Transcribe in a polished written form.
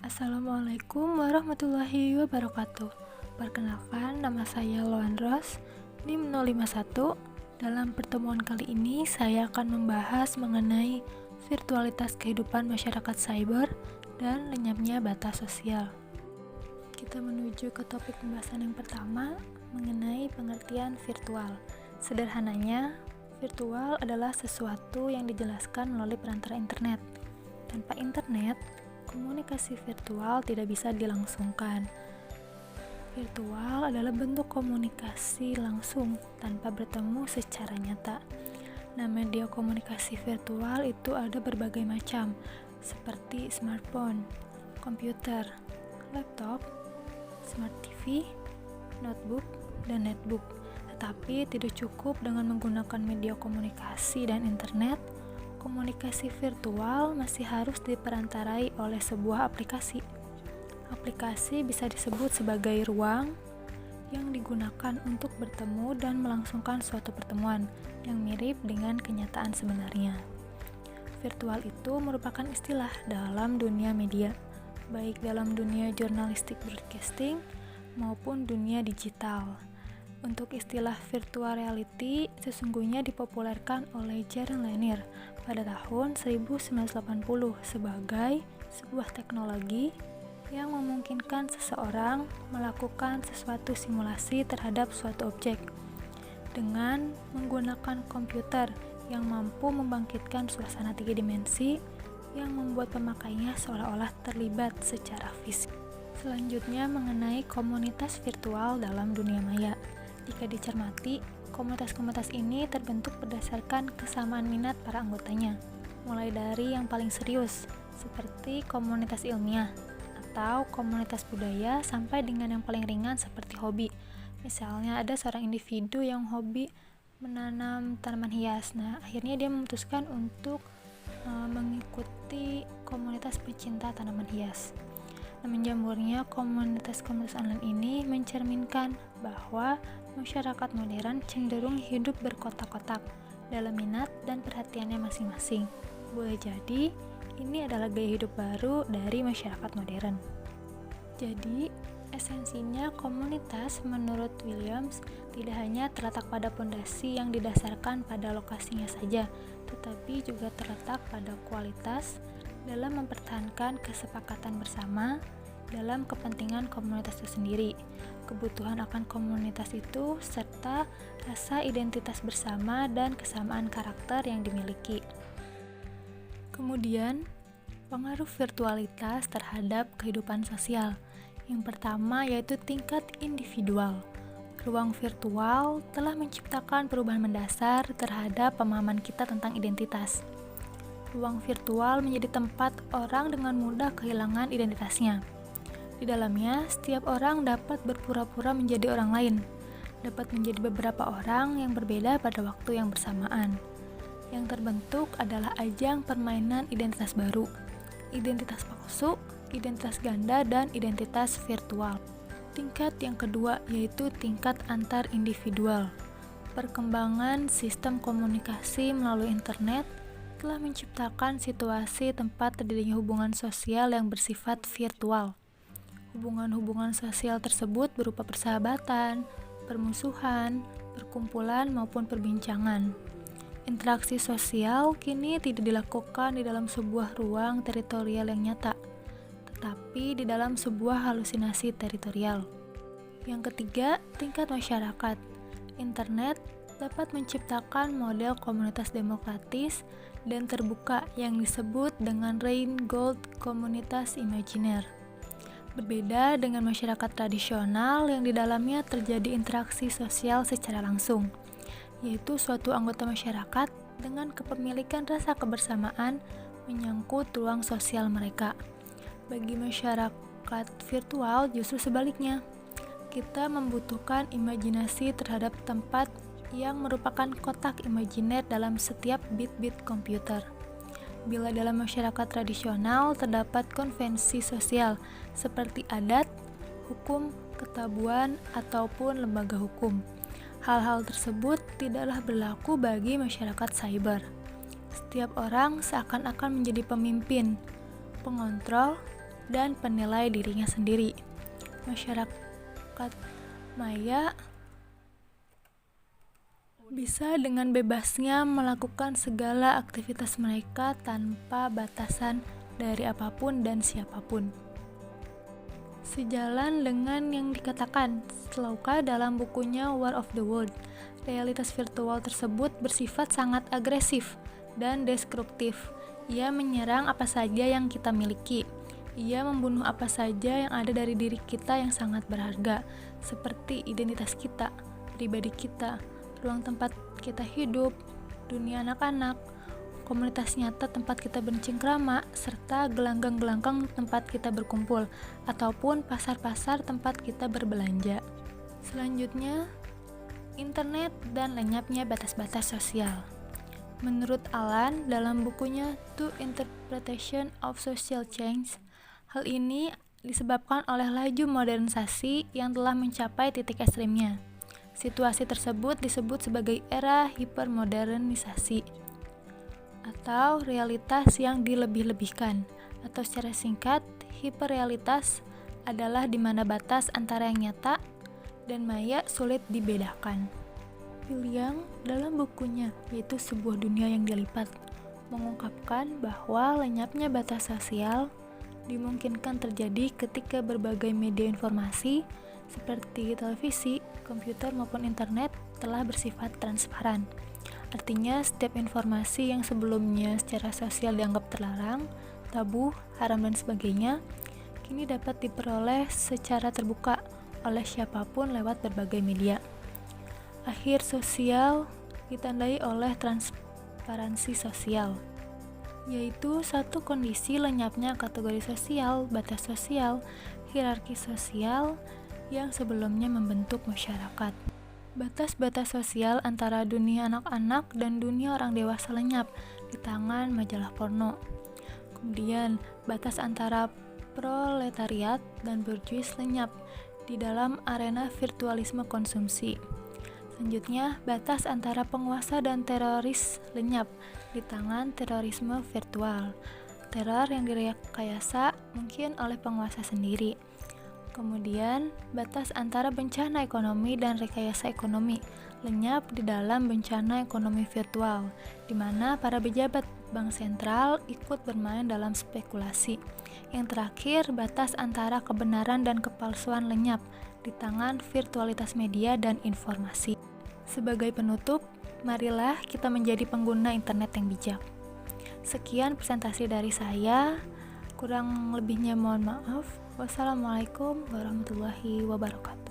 Assalamualaikum warahmatullahi wabarakatuh. Perkenalkan, nama saya Loan Ros, NIM 051. Dalam pertemuan kali ini, saya akan membahas mengenai virtualitas kehidupan masyarakat cyber dan lenyapnya batas sosial. Kita menuju ke topik pembahasan yang pertama, mengenai pengertian virtual. Sederhananya, virtual adalah sesuatu yang dijelaskan melalui perantara internet. Tanpa internet, komunikasi virtual tidak bisa dilangsungkan. Virtual adalah bentuk komunikasi langsung tanpa bertemu secara nyata. Nah, media komunikasi virtual itu ada berbagai macam, seperti smartphone, komputer, laptop, smart TV, notebook, dan netbook. Tetapi tidak cukup dengan menggunakan media komunikasi dan internet. Komunikasi virtual masih harus diperantarai oleh sebuah aplikasi. Aplikasi bisa disebut sebagai ruang yang digunakan untuk bertemu dan melangsungkan suatu pertemuan yang mirip dengan kenyataan sebenarnya. Virtual itu merupakan istilah dalam dunia media, baik dalam dunia jurnalistik broadcasting maupun dunia digital. Untuk istilah virtual reality sesungguhnya dipopulerkan oleh Jaron Lanier pada tahun 1980 sebagai sebuah teknologi yang memungkinkan seseorang melakukan sesuatu simulasi terhadap suatu objek dengan menggunakan komputer yang mampu membangkitkan suasana 3 dimensi yang membuat pemakainya seolah-olah terlibat secara fisik. Selanjutnya mengenai komunitas virtual dalam dunia maya. Jika dicermati, komunitas-komunitas ini terbentuk berdasarkan kesamaan minat para anggotanya, mulai dari yang paling serius, seperti komunitas ilmiah, atau komunitas budaya, sampai dengan yang paling ringan seperti hobi. Misalnya ada seorang individu yang hobi menanam tanaman hias. Nah, akhirnya dia memutuskan untuk mengikuti komunitas pecinta tanaman hias. Nah, menjamurnya komunitas-komunitas online ini mencerminkan bahwa masyarakat modern cenderung hidup berkotak-kotak dalam minat dan perhatiannya masing-masing. Boleh jadi, ini adalah gaya hidup baru dari masyarakat modern. Jadi, esensinya komunitas menurut Williams tidak hanya terletak pada pondasi yang didasarkan pada lokasinya saja, tetapi juga terletak pada kualitas dalam mempertahankan kesepakatan bersama dalam kepentingan komunitas itu sendiri, kebutuhan akan komunitas itu, serta rasa identitas bersama dan kesamaan karakter yang dimiliki. Kemudian, pengaruh virtualitas terhadap kehidupan sosial. Yang pertama yaitu tingkat individual. Ruang virtual telah menciptakan perubahan mendasar terhadap pemahaman kita tentang identitas. Ruang virtual menjadi tempat orang dengan mudah kehilangan identitasnya. Di dalamnya, setiap orang dapat berpura-pura menjadi orang lain, dapat menjadi beberapa orang yang berbeda pada waktu yang bersamaan. Yang terbentuk adalah ajang permainan identitas baru, identitas palsu, identitas ganda, dan identitas virtual. Tingkat yang kedua yaitu tingkat antar individual. Perkembangan sistem komunikasi melalui internet telah menciptakan situasi tempat terjadinya hubungan sosial yang bersifat virtual. Hubungan-hubungan sosial tersebut berupa persahabatan, permusuhan, perkumpulan, maupun perbincangan. Interaksi sosial kini tidak dilakukan di dalam sebuah ruang teritorial yang nyata, tetapi di dalam sebuah halusinasi teritorial. Yang ketiga, tingkat masyarakat. Internet dapat menciptakan model komunitas demokratis dan terbuka yang disebut dengan Reingold komunitas imajiner. Berbeda dengan masyarakat tradisional yang di dalamnya terjadi interaksi sosial secara langsung, yaitu suatu anggota masyarakat dengan kepemilikan rasa kebersamaan menyangkut ruang sosial mereka. Bagi masyarakat virtual justru sebaliknya, kita membutuhkan imajinasi terhadap tempat yang merupakan kotak imajiner dalam setiap bit-bit komputer. Bila dalam masyarakat tradisional terdapat konvensi sosial seperti adat, hukum, ketabuhan, ataupun lembaga hukum, hal-hal tersebut tidaklah berlaku bagi masyarakat cyber. Setiap orang seakan-akan menjadi pemimpin, pengontrol, dan penilai dirinya sendiri. Masyarakat maya bisa dengan bebasnya melakukan segala aktivitas mereka tanpa batasan dari apapun dan siapapun. Sejalan dengan yang dikatakan Slauka dalam bukunya War of the World, realitas virtual tersebut bersifat sangat agresif dan destruktif. Ia menyerang apa saja yang kita miliki. Ia membunuh apa saja yang ada dari diri kita yang sangat berharga, seperti identitas kita, pribadi kita, ruang tempat kita hidup, dunia anak-anak, komunitas nyata tempat kita bercengkrama, serta gelanggang-gelanggang tempat kita berkumpul, ataupun pasar-pasar tempat kita berbelanja. Selanjutnya, internet dan lenyapnya batas-batas sosial. Menurut Alan, dalam bukunya Two Interpretation of Social Change, hal ini disebabkan oleh laju modernisasi yang telah mencapai titik ekstrimnya. Situasi tersebut disebut sebagai era hipermodernisasi atau realitas yang dilebih-lebihkan, atau secara singkat, hiperrealitas adalah di mana batas antara yang nyata dan maya sulit dibedakan. William dalam bukunya yaitu Sebuah Dunia yang Dilipat mengungkapkan bahwa lenyapnya batas sosial dimungkinkan terjadi ketika berbagai media informasi seperti televisi, komputer maupun internet telah bersifat transparan. Artinya, setiap informasi yang sebelumnya secara sosial dianggap terlarang, tabu, haram dan sebagainya, kini dapat diperoleh secara terbuka oleh siapapun lewat berbagai media. Akhir sosial ditandai oleh transparansi sosial, yaitu satu kondisi lenyapnya kategori sosial, batas sosial, hierarki sosial yang sebelumnya membentuk masyarakat. Batas-batas sosial antara dunia anak-anak dan dunia orang dewasa lenyap di tangan majalah porno. Kemudian, batas antara proletariat dan borjuis lenyap di dalam arena virtualisme konsumsi. Selanjutnya, batas antara penguasa dan teroris lenyap di tangan terorisme virtual. Teror yang direkayasa mungkin oleh penguasa sendiri. Kemudian, batas antara bencana ekonomi dan rekayasa ekonomi lenyap di dalam bencana ekonomi virtual, di mana para pejabat bank sentral ikut bermain dalam spekulasi. Yang terakhir, batas antara kebenaran dan kepalsuan lenyap di tangan virtualitas media dan informasi. Sebagai penutup, marilah kita menjadi pengguna internet yang bijak. Sekian presentasi dari saya, kurang lebihnya mohon maaf. Wassalamualaikum warahmatullahi wabarakatuh.